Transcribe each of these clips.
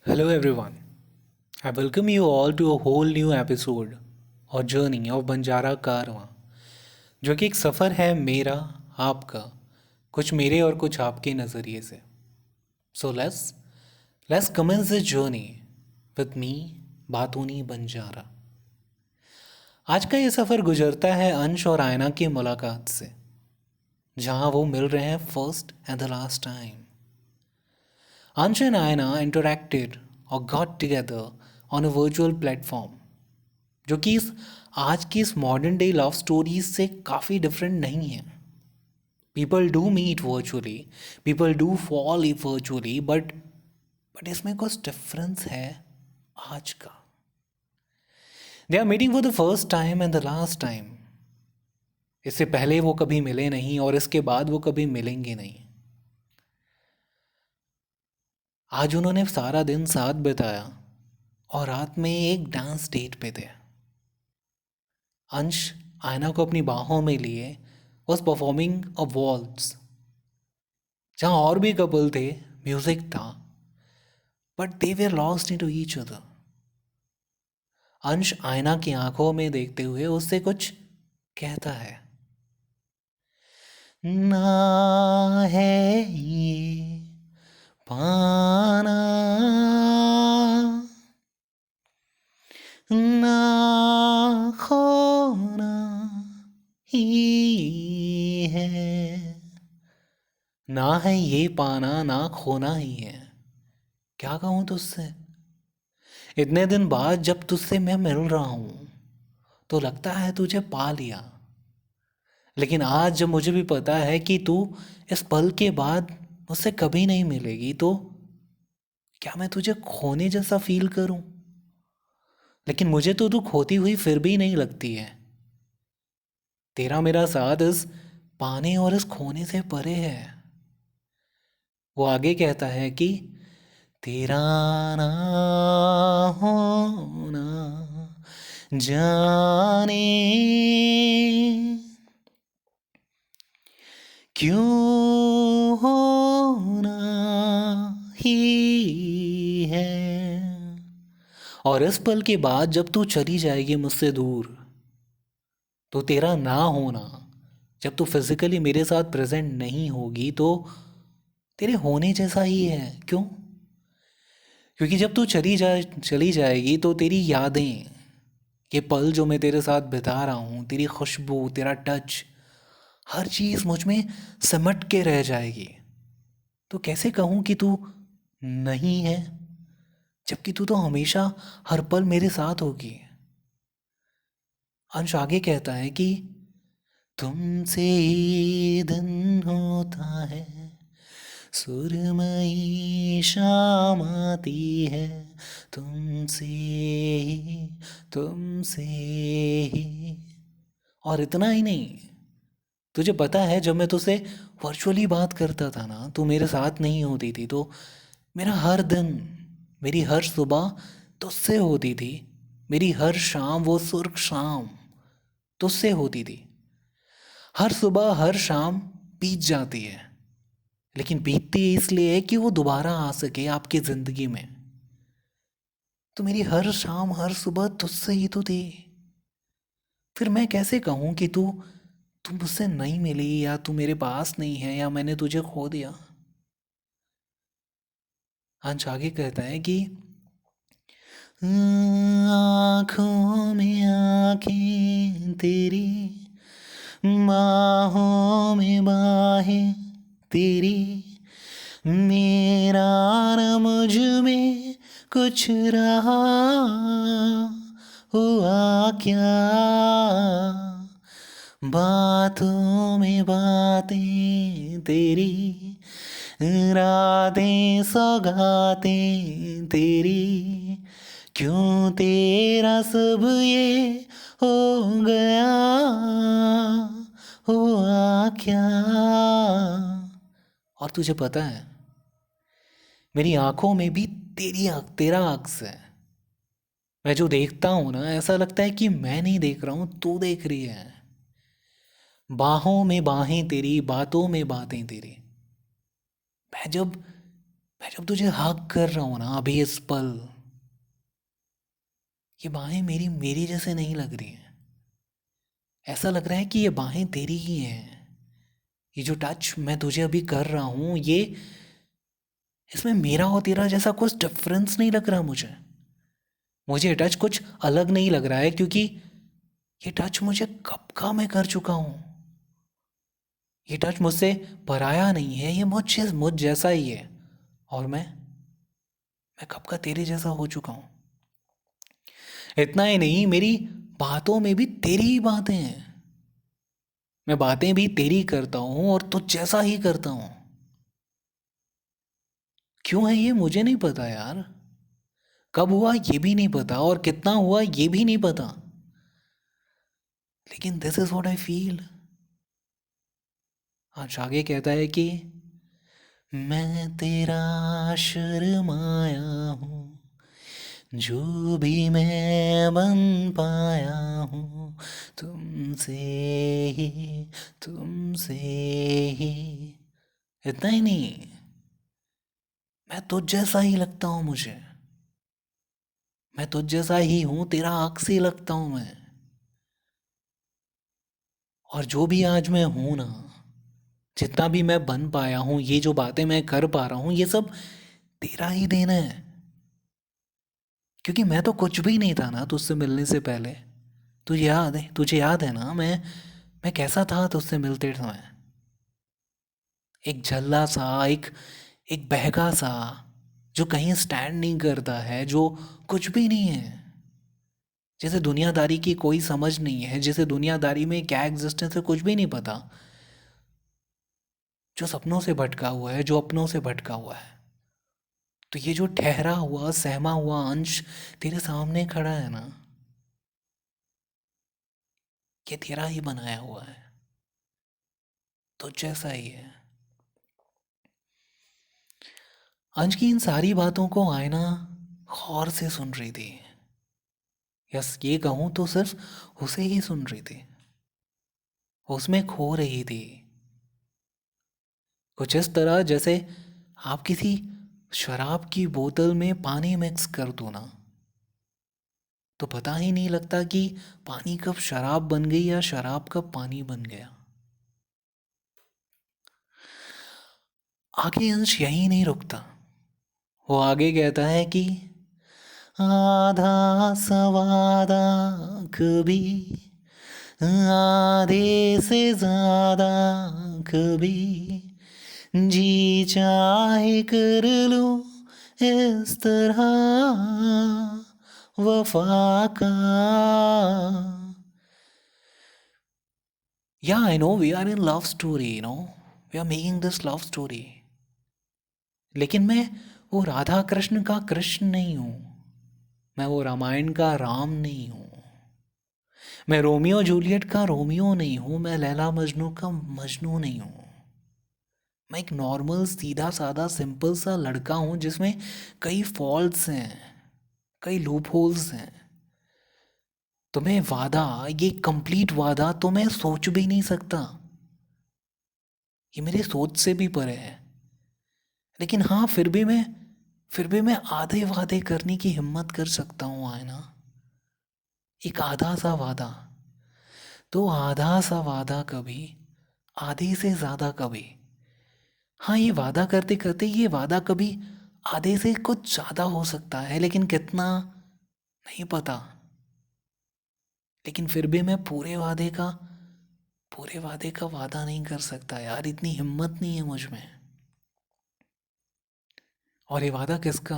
Hello everyone. I welcome you all to a whole new episode और journey of Banjara कारवां जो कि एक सफ़र है मेरा आपका कुछ मेरे और कुछ आपके नज़रिए से so let's commence this journey with me Baatuni Banjara. आज का ये सफ़र गुजरता है अंश और आयना की मुलाकात से जहाँ वो मिल रहे हैं first and the last time. Ansh and Aina interacted or got together on a virtual platform जो कि इस आज की इस मॉडर्न डे लव स्टोरीज से काफ़ी डिफरेंट नहीं है। People do meet virtually, people do fall virtually, but इसमें कुछ डिफरेंस है आज का। They are meeting for the first time and the last time. इससे पहले वो कभी मिले नहीं और इसके बाद वो कभी मिलेंगे नहीं। आज उन्होंने सारा दिन साथ बिताया और रात में एक डांस डेट पे थे। अंश आयना को अपनी बाहों में लिए वॉज परफॉर्मिंग अ वॉल्स जहाँ और भी कपल थे, म्यूजिक था, but they were lost into each other. अंश आयना की आंखों में देखते हुए उससे कुछ कहता है। ना है ये पाना, ना खोना ही है। ना है ये पाना ना खोना ही है। क्या कहूँ तुझसे, इतने दिन बाद जब तुझसे मैं मिल रहा हूँ तो लगता है तुझे पा लिया। लेकिन आज जब मुझे भी पता है कि तू इस पल के बाद मुझसे कभी नहीं मिलेगी तो क्या मैं तुझे खोने जैसा फील करूं। लेकिन मुझे तो तू खोती हुई फिर भी नहीं लगती है। तेरा मेरा साथ इस पाने और इस खोने से परे है। वो आगे कहता है कि तेरा ना होना जाने क्यों होना ही है। और इस पल के बाद जब तू चली जाएगी मुझसे दूर तो तेरा ना होना, जब तू फिजिकली मेरे साथ प्रेजेंट नहीं होगी तो तेरे होने जैसा ही है। क्यों? क्योंकि जब तू चली जाएगी तो तेरी यादें, ये पल जो मैं तेरे साथ बिता रहा हूँ, तेरी खुशबू, तेरा टच, हर चीज़ मुझ में सिमट के रह जाएगी। तो कैसे कहूँ कि तू नहीं है जबकि तू तो हमेशा हर पल मेरे साथ होगी। अंश आगे कहता है कि तुमसे ही दिन होता है, सुरमई शाम आती है, तुमसे ही, तुमसे ही। और इतना ही नहीं, तुझे पता है जब मैं तुझसे वर्चुअली बात करता था ना, तू मेरे साथ नहीं होती थी तो मेरा हर दिन, मेरी हर सुबह तुझसे होती थी। मेरी हर शाम, वो सुर्ख शाम तुझसे होती थी। हर सुबह हर शाम बीत जाती है, लेकिन बीतती है इसलिए कि वो दोबारा आ सके आपकी ज़िंदगी में। तो मेरी हर शाम हर सुबह तुझसे ही तो थी। फिर मैं कैसे कहूँ कि तू मुझसे नहीं मिली या तू मेरे पास नहीं है या मैंने तुझे खो दिया। अंश आगे कहता है कि आँखों में आँखें तेरी, बाहों में बाहें तेरी, मेरा न मुझ में कुछ रहा हुआ क्या, बातों में बातें तेरी, रातें सौगातें तेरी, क्यों तेरा सब ये हो गया, हुआ क्या। और तुझे पता है मेरी आंखों में भी तेरा अक्स है। मैं जो देखता हूँ ना, ऐसा लगता है कि मैं नहीं देख रहा हूँ, तू देख रही है। बाहों में बाहें तेरी, बातों में बातें तेरी। मैं जब मैं जब तुझे हग कर रहा हूँ ना अभी इस पल, ये बाहें मेरी मेरी जैसे नहीं लग रही हैं। ऐसा लग रहा है कि ये बाहें तेरी ही हैं। ये जो टच मैं तुझे अभी कर रहा हूँ, ये इसमें मेरा और तेरा जैसा कुछ डिफरेंस नहीं लग रहा मुझे। मुझे ये टच कुछ अलग नहीं लग रहा है, क्योंकि ये टच मुझे कब का मैं कर चुका हूँ। ये टच मुझसे पराया नहीं है, ये मुझ जैसा ही है। और मैं कब का तेरे जैसा हो चुका हूँ। इतना ही नहीं, मेरी बातों में भी तेरी ही बातें हैं। मैं बातें भी तेरी करता हूँ और तुझ जैसा ही करता हूँ। क्यों है ये मुझे नहीं पता यार। कब हुआ ये भी नहीं पता, और कितना हुआ ये भी नहीं पता। लेकिन this is what I feel. आज आगे कहता है कि मैं तेरा शर्माया हूँ, जो भी मैं बन पाया हूँ तुमसे ही, तुमसे ही। इतना ही नहीं, मैं तुझ जैसा ही लगता हूँ मुझे। मैं तुझ जैसा ही हूँ, तेरा अक्स ही लगता हूँ मैं। और जो भी आज मैं हूँ ना, जितना भी मैं बन पाया हूँ, ये जो बातें मैं कर पा रहा हूँ, ये सब तेरा ही देना है। क्योंकि मैं तो कुछ भी नहीं था ना तुझसे मिलने से पहले। तुझे याद है ना, मैं कैसा था तुझसे मिलते समय। एक झल्ला सा, एक एक बहका सा, जो कहीं स्टैंड नहीं करता है, जो कुछ भी नहीं है, जैसे दुनियादारी की कोई समझ नहीं है, जैसे दुनियादारी में क्या एग्जिस्टेंस है कुछ भी नहीं पता, जो सपनों से भटका हुआ है, जो अपनों से भटका हुआ है। तो ये जो ठहरा हुआ सहमा हुआ अंश तेरे सामने खड़ा है ना, ये तेरा ही बनाया हुआ है, तो जैसा ही है। अंश की इन सारी बातों को आयना गौर से सुन रही थी। यस, ये कहूँ तो सिर्फ उसे ही सुन रही थी, उसमें खो रही थी। कुछ इस तरह जैसे आप किसी शराब की बोतल में पानी मिक्स कर दो ना, तो पता ही नहीं लगता कि पानी कब शराब बन गई या शराब कब पानी बन गया। आगे अंश यही नहीं रुकता। वो आगे कहता है कि आधा सवादा कभी, आधे से ज्यादा कभी, जी चाहे कर लो इस तरह वफा का। Yeah, I know we are in love story, we are making this love story. लेकिन मैं वो राधा कृष्ण का कृष्ण नहीं हूँ। मैं वो रामायण का राम नहीं हूँ। मैं रोमियो जूलियट का रोमियो नहीं हूँ। मैं लैला मजनू का मजनू नहीं हूँ। मैं एक नॉर्मल सीधा साधा सिंपल सा लड़का हूँ, जिसमें कई फॉल्ट्स हैं, कई लूप होल्स हैं। तुम्हें वादा, ये कंप्लीट वादा तो मैं सोच भी नहीं सकता। ये मेरे सोच से भी परे है। लेकिन हाँ, फिर भी मैं आधे वादे करने की हिम्मत कर सकता हूँ, आयना। एक आधा सा वादा। तो आधा सा वादा कभी, आधे से ज्यादा कभी। हाँ, ये वादा करते करते ये वादा कभी आधे से कुछ ज्यादा हो सकता है, लेकिन कितना नहीं पता। लेकिन फिर भी मैं पूरे वादे का वादा नहीं कर सकता यार, इतनी हिम्मत नहीं है मुझ में। और ये वादा किसका?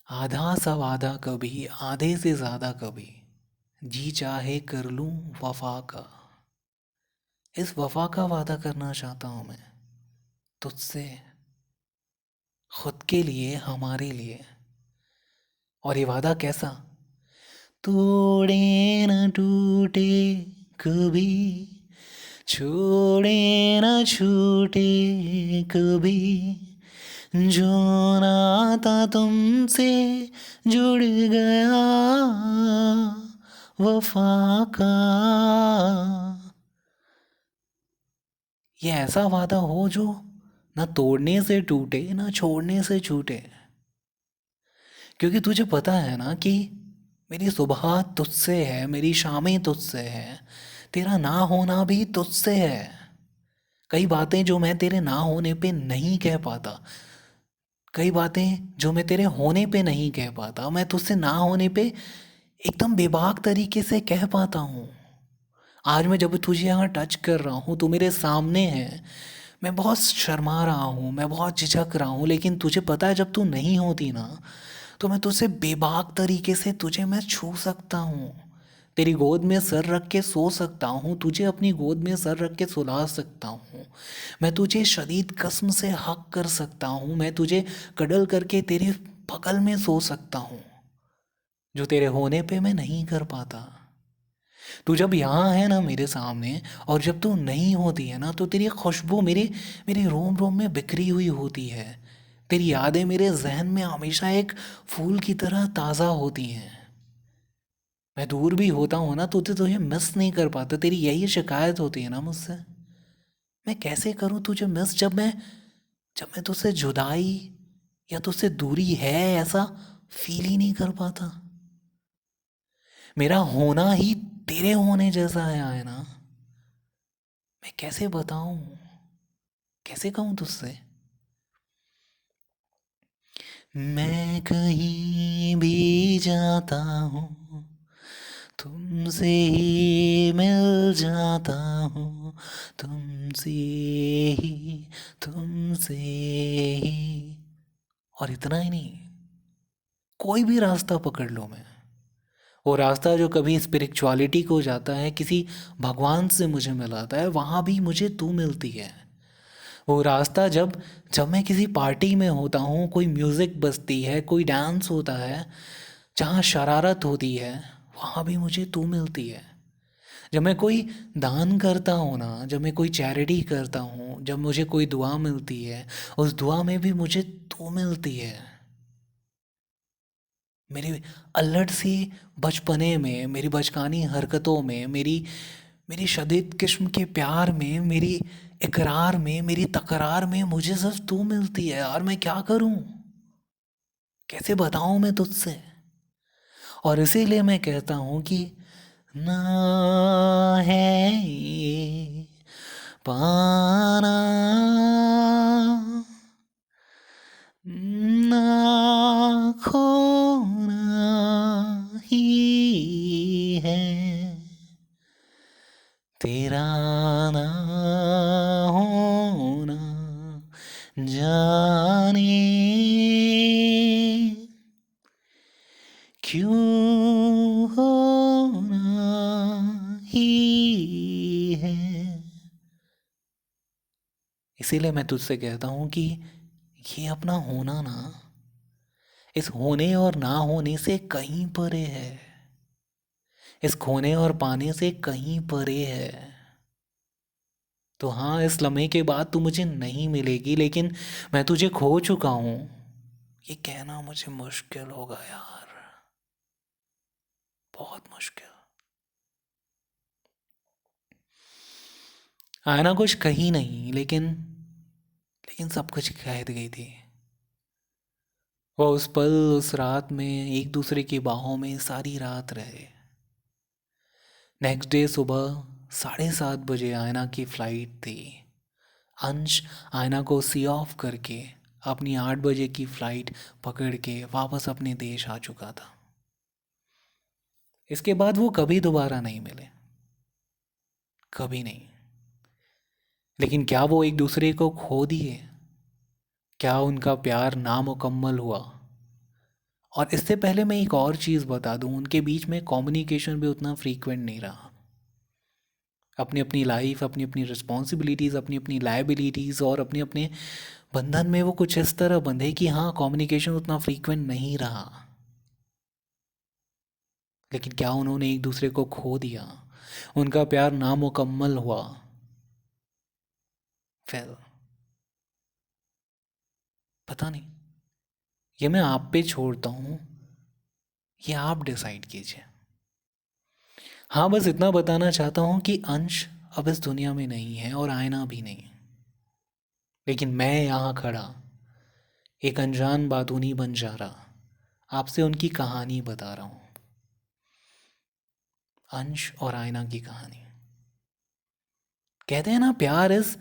आधा सा वादा कभी, आधे से ज्यादा कभी, जी चाहे कर लूं वफा का। इस वफा का वादा करना चाहता हूं मैं तुझसे, खुद के लिए, हमारे लिए। और ये वादा कैसा? तोड़े न टूटे कभी, छोड़े न छूटे कभी, जो नाता तुमसे जुड़ गया वफा का। ये ऐसा वादा हो जो ना तोड़ने से टूटे ना छोड़ने से छूटे, क्योंकि तुझे पता है ना कि मेरी सुबह तुझसे है, मेरी शामें तुझसे है, तेरा ना होना भी तुझसे है। कई बातें जो मैं तेरे ना होने पे नहीं कह पाता, कई बातें जो मैं तेरे होने पे नहीं कह पाता, मैं तुझसे ना होने पे एकदम बेबाक तरीके से कह पाता हूँ। आज मैं जब तुझे यहाँ टच कर रहा हूँ, तू मेरे सामने है, मैं बहुत शर्मा रहा हूँ, मैं बहुत झिझक रहा हूँ, लेकिन तुझे पता है जब तू नहीं होती ना, तो मैं तुझसे बेबाक तरीके से तुझे मैं छू सकता हूँ। तेरी गोद में सर रख के सो सकता हूँ, तुझे अपनी गोद में सर रख के सुला सकता हूँ। मैं तुझे शदीद कसम से हक कर सकता हूँ, मैं तुझे कडल करके तेरे बगल में सो सकता हूँ, जो तेरे होने पे मैं नहीं कर पाता। तू जब यहाँ है ना मेरे सामने, और जब तू नहीं होती है ना, तो तेरी खुशबू मेरे मेरे रोम रोम में बिखरी हुई होती है। तेरी यादें मेरे जहन में हमेशा एक फूल की तरह ताज़ा होती हैं। मैं दूर भी होता हूँ ना, तो तुझे मिस नहीं कर पाता। तेरी यही शिकायत होती है ना मुझसे। मैं कैसे करूँ तुझे मिस, जब मैं तुझसे जुदाई या तुझसे दूरी है ऐसा फील ही नहीं कर पाता। मेरा होना ही तेरे होने जैसा है ना। मैं कैसे बताऊं, कैसे कहूँ तुझसे। मैं कहीं भी जाता हूँ, तुमसे ही मिल जाता हूँ, तुमसे ही, तुमसे ही। और इतना ही नहीं, कोई भी रास्ता पकड़ लो मैं, वो रास्ता जो कभी स्पिरिचुअलिटी को जाता है, किसी भगवान से मुझे मिलाता है, वहाँ भी मुझे तू मिलती है। वो रास्ता जब जब मैं किसी पार्टी में होता हूँ, कोई म्यूज़िक बजती है, कोई डांस होता है, जहाँ शरारत होती है, वहाँ भी मुझे तू मिलती है। जब मैं कोई दान करता हूँ ना, जब मैं कोई चैरिटी करता हूँ, जब मुझे कोई दुआ मिलती है, उस दुआ में भी मुझे तू मिलती है। मेरी अल्लड़ सी बचपने में, मेरी बचकानी हरकतों में, मेरी मेरी शदीद किस्म के प्यार में, मेरी इकरार में, मेरी तकरार में मुझे सिर्फ तू मिलती है। यार मैं क्या करूं, कैसे बताऊं मैं तुझसे। और इसीलिए मैं कहता हूं कि ना है ये पाना, ना खोना ही है, तेरा ना होना जाने क्यों होना ही है। इसीलिए मैं तुझसे कहता हूँ कि ये अपना होना ना, इस होने और ना होने से कहीं परे है, इस खोने और पाने से कहीं परे है। तो हाँ, इस लम्हे के बाद तू मुझे नहीं मिलेगी, लेकिन मैं तुझे खो चुका हूँ, ये कहना मुझे मुश्किल होगा यार, बहुत मुश्किल। आना कुछ कही नहीं, लेकिन लेकिन सब कुछ कह गई थी। वो उस पल, उस रात में एक दूसरे की बाहों में सारी रात रहे। नेक्स्ट डे सुबह 7:30 बजे आयना की फ़्लाइट थी। अंश आयना को सी ऑफ करके अपनी 8 बजे की फ़्लाइट पकड़ के वापस अपने देश आ चुका था। इसके बाद वो कभी दोबारा नहीं मिले, कभी नहीं। लेकिन क्या वो एक दूसरे को खो दिए? क्या उनका प्यार नामुकम्मल हुआ? और इससे पहले मैं एक और चीज़ बता दूं, उनके बीच में कम्युनिकेशन भी उतना फ्रीक्वेंट नहीं रहा। अपनी अपनी लाइफ, अपनी अपनी रिस्पॉन्सिबिलिटीज़, अपनी अपनी लाइबिलिटीज़ और अपने अपने बंधन में वो कुछ इस तरह बंधे कि हाँ, कम्युनिकेशन उतना फ्रीक्वेंट नहीं रहा। लेकिन क्या उन्होंने एक दूसरे को खो दिया? उनका प्यार नामुकम्मल हुआ? फिर पता नहीं, ये मैं आप पे छोड़ता हूँ, ये आप डिसाइड कीजिए। हाँ, बस इतना बताना चाहता हूँ कि अंश अब इस दुनिया में नहीं है और आयना भी नहीं। लेकिन मैं यहाँ खड़ा एक अनजान बातूनी बन जा रहा आपसे उनकी कहानी बता रहा हूँ। अंश और आयना की कहानी। कहते हैं ना, प्यार इस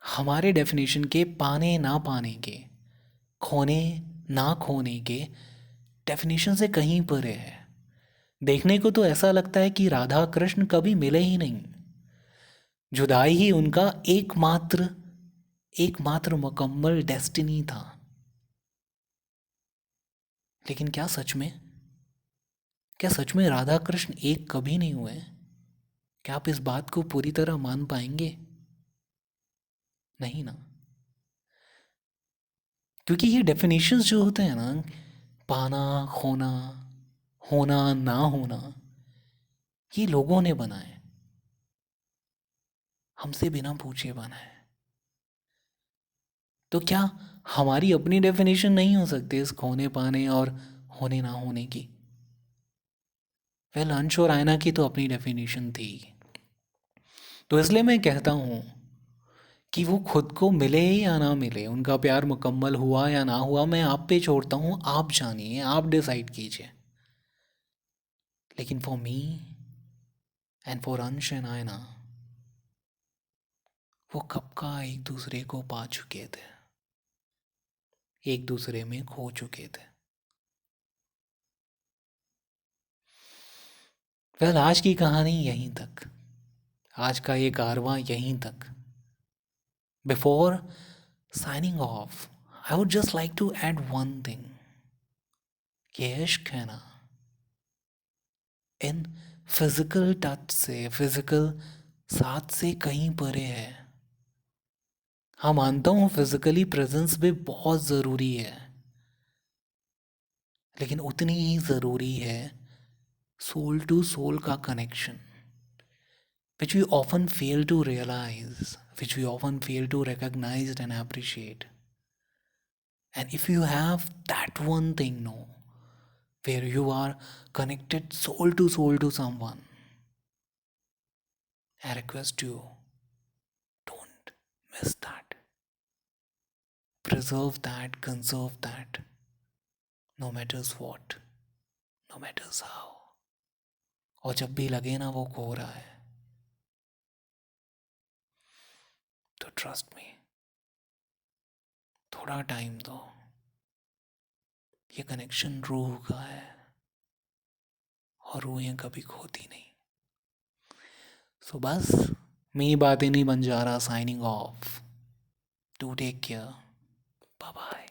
हमारे डेफिनेशन के पाने ना पाने के, खोने ना खोने के डेफिनेशन से कहीं परे है। देखने को तो ऐसा लगता है कि राधा कृष्ण कभी मिले ही नहीं, जुदाई ही उनका एकमात्र एकमात्र मुकम्मल डेस्टिनी था। लेकिन क्या सच में राधा कृष्ण एक कभी नहीं हुए? क्या आप इस बात को पूरी तरह मान पाएंगे? नहीं ना। क्योंकि ये डेफिनेशंस जो होते हैं ना, पाना खोना, होना ना होना, ये लोगों ने बनाए, हमसे बिना पूछे बनाए। तो क्या हमारी अपनी डेफिनेशन नहीं हो सकती इस खोने पाने और होने ना होने की? वेल, अंश और आयना की तो अपनी डेफिनेशन थी। तो इसलिए मैं कहता हूँ कि वो खुद को मिले या ना मिले, उनका प्यार मुकम्मल हुआ या ना हुआ, मैं आप पे छोड़ता हूँ। आप जानिए, आप डिसाइड कीजिए। लेकिन फॉर मी एंड फॉर अंश एंड आयना, वो कब का एक दूसरे को पा चुके थे, एक दूसरे में खो चुके थे। वेल, आज की कहानी यहीं तक, आज का ये कारवां यहीं तक। Before signing off, I would just like to add one thing. ये इश्क है ना, इन फिजिकल टच से, फिजिकल साथ से कहीं परे है। हाँ, मानता हूँ फिजिकली प्रेजेंस भी बहुत ज़रूरी है, लेकिन उतनी ही ज़रूरी है सोल टू सोल का connection, which we often fail to realize, which we often fail to recognize and appreciate. And if you have that one thing, no, where you are connected soul to someone, I request you, don't miss that. Preserve that, conserve that, no matters what, no matters how. और जब भी लगे ना वो खो रहा है, तो ट्रस्ट मी, थोड़ा टाइम दो। ये कनेक्शन रूह का है, और रूहें कभी खोती नहीं। सो बस, मेरी बातें नहीं बन जा रहा, signing off. Do take care, bye bye.